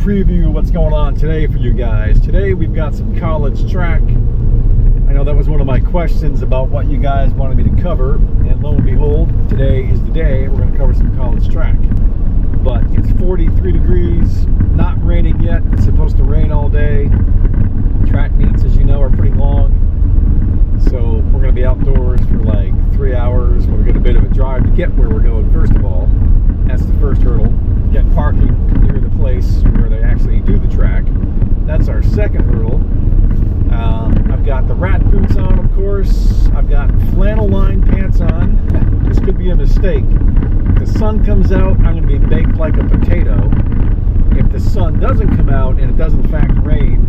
preview what's going on today for you guys. Today we've got some college track. I know that was one of my questions about what you guys wanted me to cover, and lo and behold, today is the day we're going to cover some college track. But it's 43 degrees, not raining yet. It's supposed to rain all day. Track meets, as you know, are pretty long, so we're going to be outdoors for like 3 hours. We'll get a bit of a drive to get where we're going. First of all, that's the first hurdle. Get parking near the place where they actually do the track. That's our second hurdle. I've got the rat boots on, of course. I've got flannel lined pants on. This could be a mistake. If the sun comes out, I'm going to be baked like a potato. If the sun doesn't come out and it does in fact rain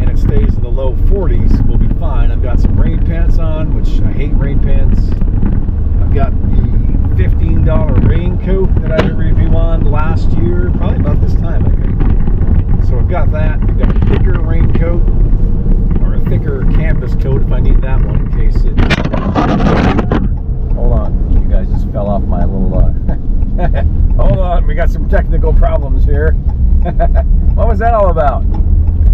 and it stays in the low 40s, we'll be fine. I've got some rain pants on, which I hate rain pants. I've got the $15 raincoat that I did a review on last year, probably about this time, I think. So I've got that. We've got a thicker raincoat, or a thicker canvas coat if I need that one in case it... Hold on, you guys just fell off my little... Hold on, we got some technical problems here. What was that all about?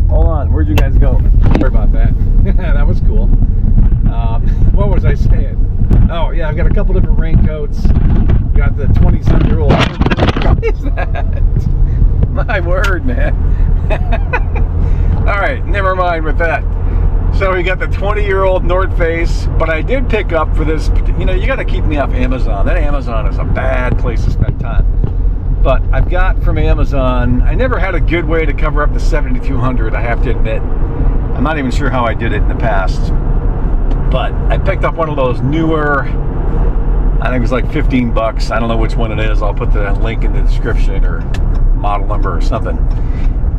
Hold on, where'd you guys go? Sorry about that. That was cool. What was I saying? Oh yeah, I've got a couple different raincoats. Got the 20-some-year-old. What is that? My word, man. All right, never mind with that. So we got the 20-year-old North Face, but I did pick up for this. You know, you got to keep me off Amazon. That Amazon is a bad place to spend time. But I've got from Amazon, I never had a good way to cover up the 7200, I have to admit. I'm not even sure how I did it in the past. But I picked up one of those newer, I think it was like 15 bucks. I don't know which one it is. I'll put the link in the description or model number or something.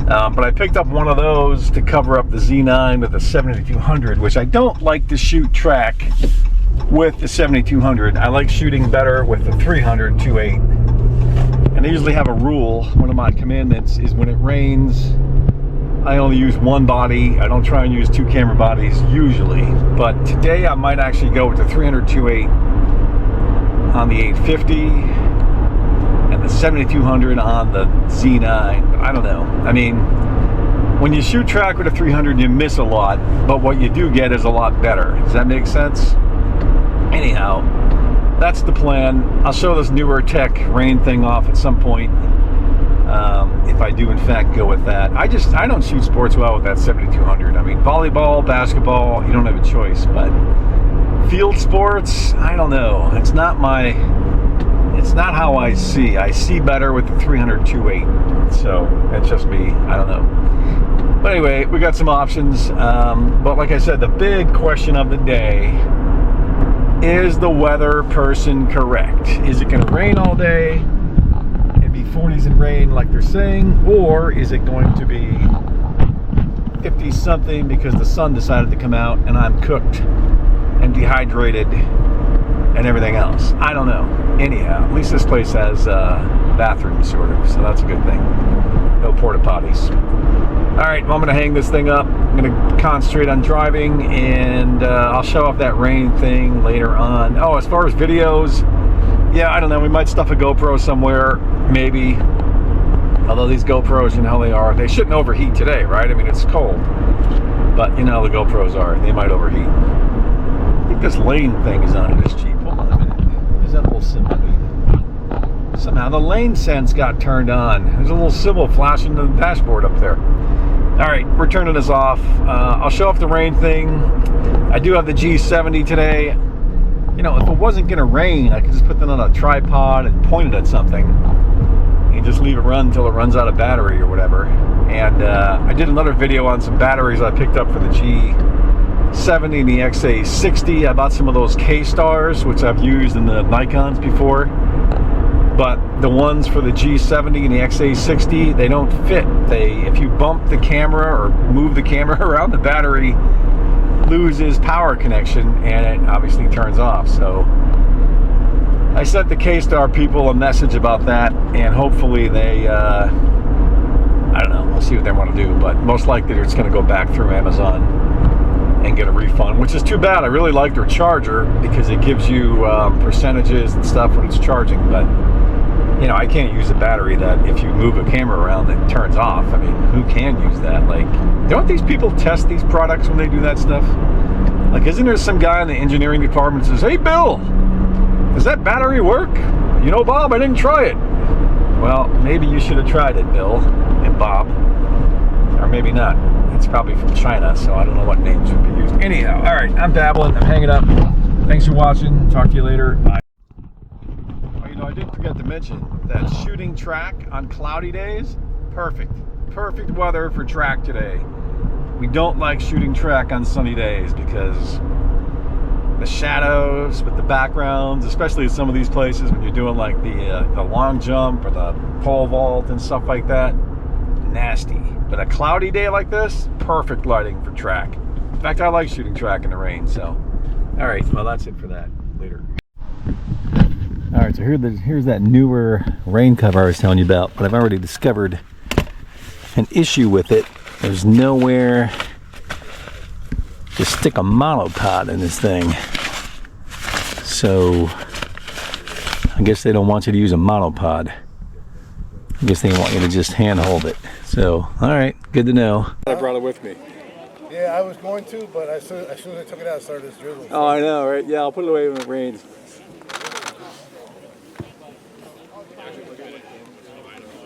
But I picked up one of those to cover up the Z9 with the 7200, which I don't like to shoot track with the 7200. I like shooting better with the 300 2.8. And I usually have a rule. One of my commandments is when it rains, I only use one body. I don't try and use two camera bodies usually. But today I might actually go with the 300 2.8 on the 850 and the 7200 on the Z9. But I don't know. I mean, when you shoot track with a 300, you miss a lot, but what you do get is a lot better. Does that make sense? Anyhow, that's the plan. I'll show this newer tech rain thing off at some point. If I do in fact go with that. I don't shoot sports well with that 7200. I mean, volleyball, basketball, you don't have a choice, but field sports, I don't know. It's not how I see. I see better with the 300 2.8. So that's just me. I don't know. But anyway, we got some options. But like I said, the big question of the day, is the weather person correct? Is it going to rain all day? Be 40s and rain like they're saying, or is it going to be 50 something because the sun decided to come out and I'm cooked and dehydrated and everything else? I don't know. Anyhow, at least this place has bathrooms, sort of, so that's a good thing. No porta potties. All right, well, I'm gonna hang this thing up. I'm gonna concentrate on driving, and I'll show off that rain thing later on. Oh, as far as videos, yeah, I don't know, we might stuff a GoPro somewhere, maybe. Although these GoPros, you know how they are, they shouldn't overheat today, right? I mean, it's cold. But you know how the GoPros are, they might overheat. I think this lane thing is on it, it's cheap. Hold on a minute. What does that little symbol mean? Somehow the lane sense got turned on. There's a little symbol flashing the dashboard up there. All right, we're turning this off. I'll show off the rain thing. I do have the G70 today. You know, if it wasn't gonna rain, I could just put that on a tripod and point it at something and just leave it run until it runs out of battery or whatever. And I did another video on some batteries I picked up for the G70 and the XA60. I bought some of those K-Stars, which I've used in the Nikons before. But the ones for the G70 and the XA60, they don't fit. If you bump the camera or move the camera around, the battery loses power connection and it obviously turns off. So I sent the K-Star people a message about that, and hopefully they I don't know, we'll see what they want to do, but most likely they're just going to go back through Amazon and get a refund, which is too bad. I really like their charger because it gives you percentages and stuff when it's charging, but you know, I can't use a battery that if you move a camera around it turns off. I mean, who can use that? Like, don't these people test these products when they do that stuff? Like, isn't there some guy in the engineering department that says, hey Bill, does that battery work? You know, Bob, I didn't try it. Well, maybe you should have tried it, Bill and Bob. Or maybe not. It's probably from China, so I don't know what names would be used. Anyhow, all right, I'm babbling, I'm hanging up. Thanks for watching. Talk to you later. Bye. Oh, you know, I did forget to mention that shooting track on cloudy days, perfect. Perfect weather for track today. We don't like shooting track on sunny days because the shadows with the backgrounds, especially in some of these places when you're doing like the long jump or the pole vault and stuff like that, nasty. But a cloudy day like this, perfect lighting for track. In fact, I like shooting track in the rain, so. All right, well, that's it for that. Later. All right, so here's that newer rain cover I was telling you about, but I've already discovered an issue with it. There's nowhere to stick a monopod in this thing. So I guess they don't want you to use a monopod. I guess they want you to just hand hold it. So, all right, good to know. I brought it with me. Yeah, I was going to, but as soon as I took it out, it started to drizzle. Oh, I know, right? Yeah, I'll put it away when it rains.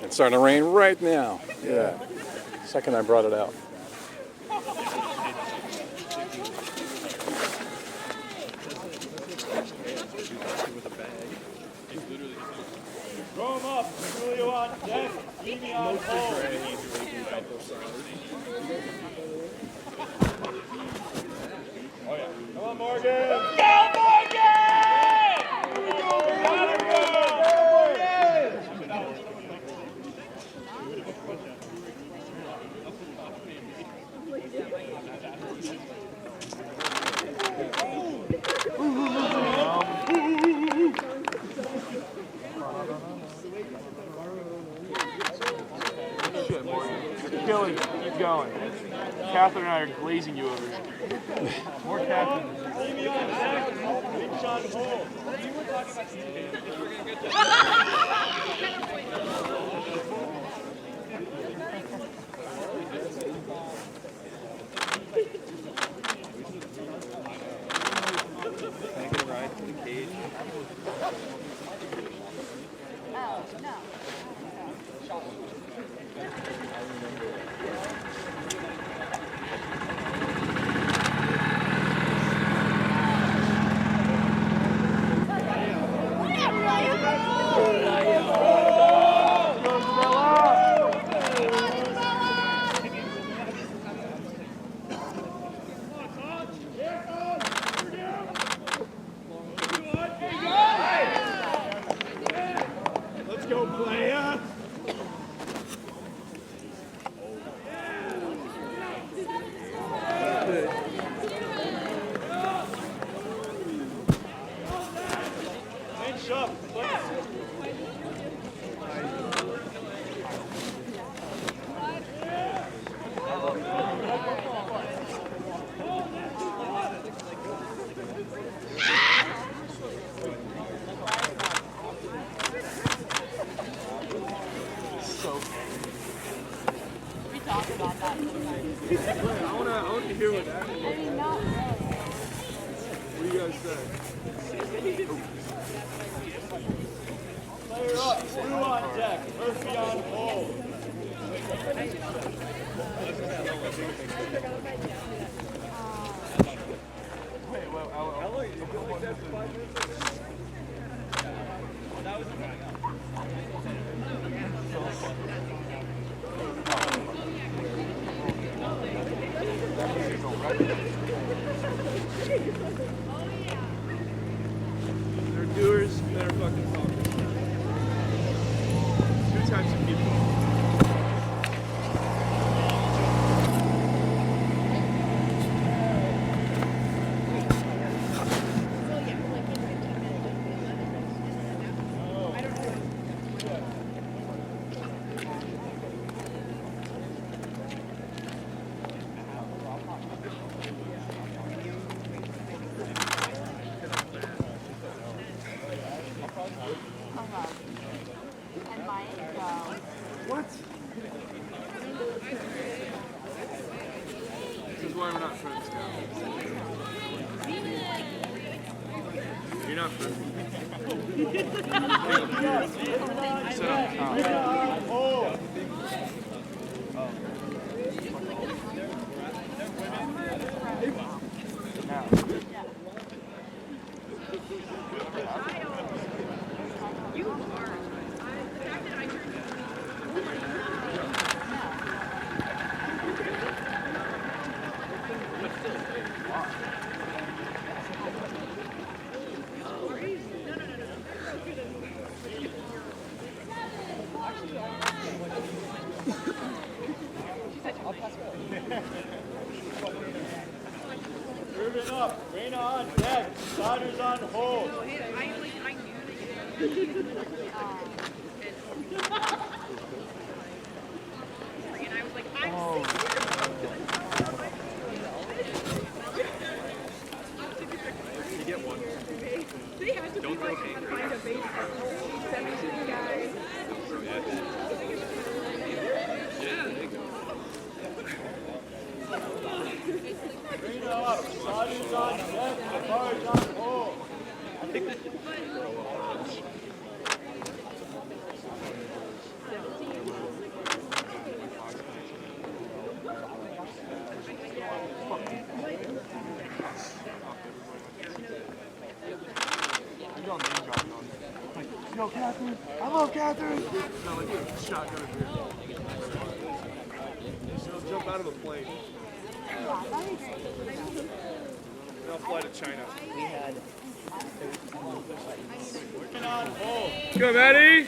It's starting to rain right now. Yeah. Second I brought it out. Throw him up. Julio on deck. Jimmy on hold. Oh, yeah. Come on, Morgan. Let's go, Morgan! Gotta You're killing it. Keep going. Catherine and I are glazing you over here. More Catherine. Leave on deck. Reach on hold. I want to hear what that is. What do you guys say? Player up, Blue on deck, Murphy on hold. Wait, how long? You feel like that's 5 minutes? That was they're doers, they're fucking talkers. Two types of people. why we're not friends now. You're not friends. Sit up top. Now. Moving up, Raina on deck, starters on hold. You get one. Don't go angry. Raina up, starters on deck, cars on hold. Yo, Catherine. Hello, Catherine. No, like a shotgun of beer. She'll jump out of a plane. They'll fly to China. Working on hold. Go, Maddie.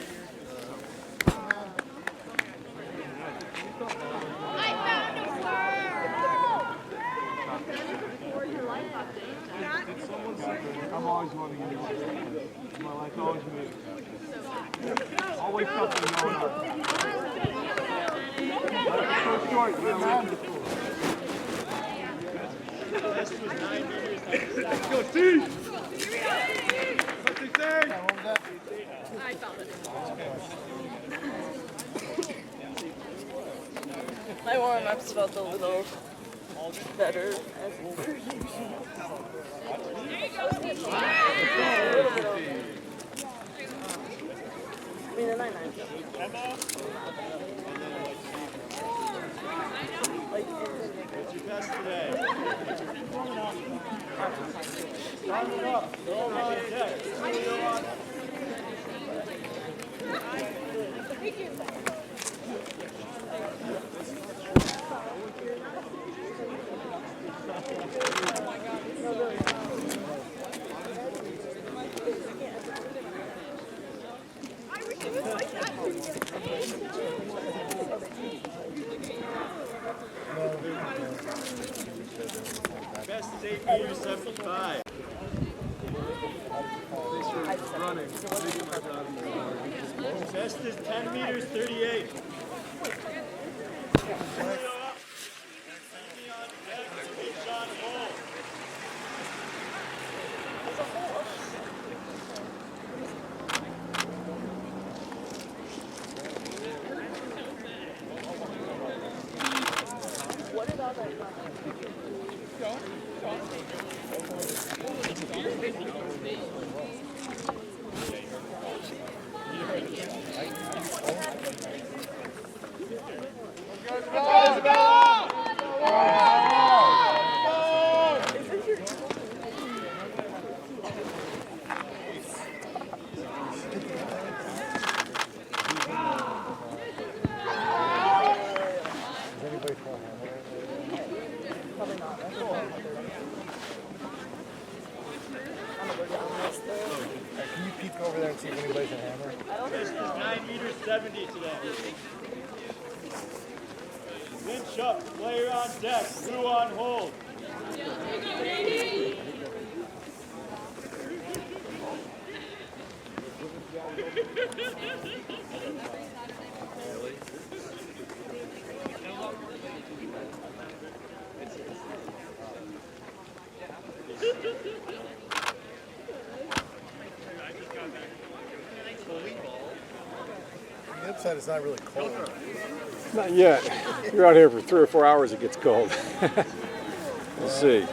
I'm always wanting to get my life always moves. Always something going on. So short, you know, This was 9 meters. go, Steve! What's he saying? I found it. My warm-ups felt a little better as I mean, the 9-9. What's your best today? Starting up, roll on deck, studio on. Best is 8 meters 75. Thanks for running. Best is 10 meters 38. what about that? Probably not. That's cool. I'm gonna go down this though. Can you peek over there and see if anybody's a hammer? I don't Best think is 9 meters 70 today. Winch up, player on deck, crew on hold. On the upside, it's not really cold. Not yet. You're out here for 3 or 4 hours, it gets cold. We'll see.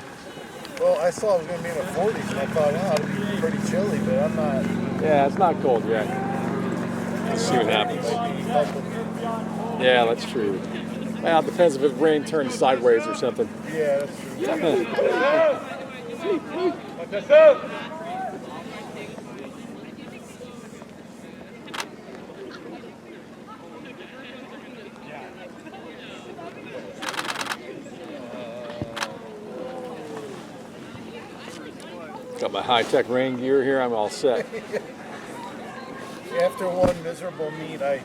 Well, I saw it was going to be in the 40s, and I thought, oh, it'd be pretty chilly, but I'm not. Yeah, it's not cold yet. Let's see what happens. Yeah, that's true. Well, it depends if it rain turns sideways or something. Yeah, that's true. Got my high-tech rain gear here. I'm all set. After one miserable meet, I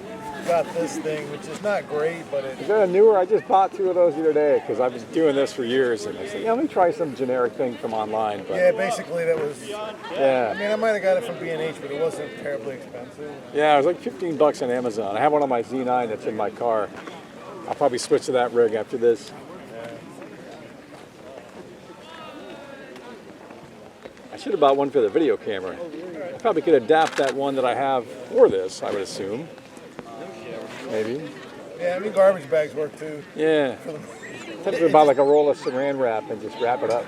got this thing, which is not great, but Is that a newer? I just bought 2 of those the other day because I've been doing this for years, and I said, yeah, let me try some generic thing from online. But yeah, basically that was. yeah. I mean, I might have got it from B&H, but it wasn't terribly expensive. Yeah, it was like $15 on Amazon. I have one on my Z9 that's in my car. I'll probably switch to that rig after this. I should have bought one for the video camera. I probably could adapt that one that I have for this, I would assume. Maybe. Yeah, I mean, garbage bags work too. Yeah. Typically buy like a roll of saran wrap and just wrap it up.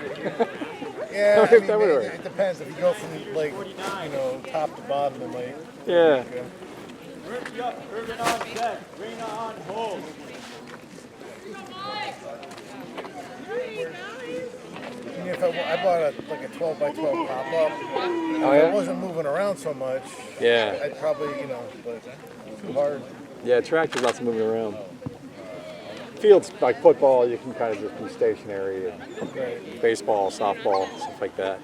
Yeah, I mean, That would work. it depends. If you go from, like, you know, top to bottom, it might. Yeah. Okay. Irvin on set. Rena on hold. And if I bought a 12 by 12 pop up. Oh, If yeah? it wasn't moving around so much. Yeah. I'd probably, you know, but too hard. Yeah, tractor's lots of moving around. Fields like football, you can kind of just be stationary. And baseball, softball, stuff like that.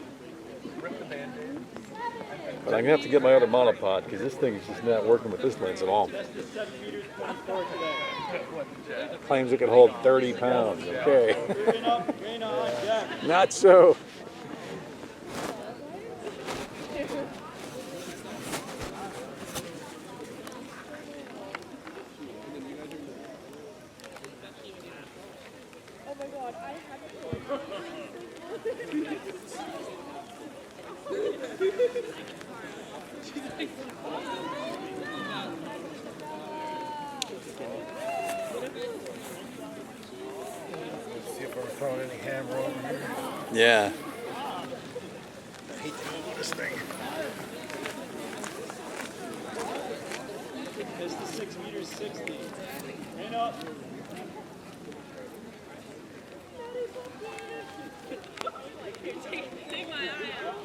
But I'm gonna have to get my other monopod because this thing is just not working with this lens at all. Claims it can hold 30 pounds. Okay. Not so. Oh my god, I have it. See if we're throwing any hammer over here. Yeah. I hate to move this thing. It's the 6 meters 60. Rain up. Take my eye out.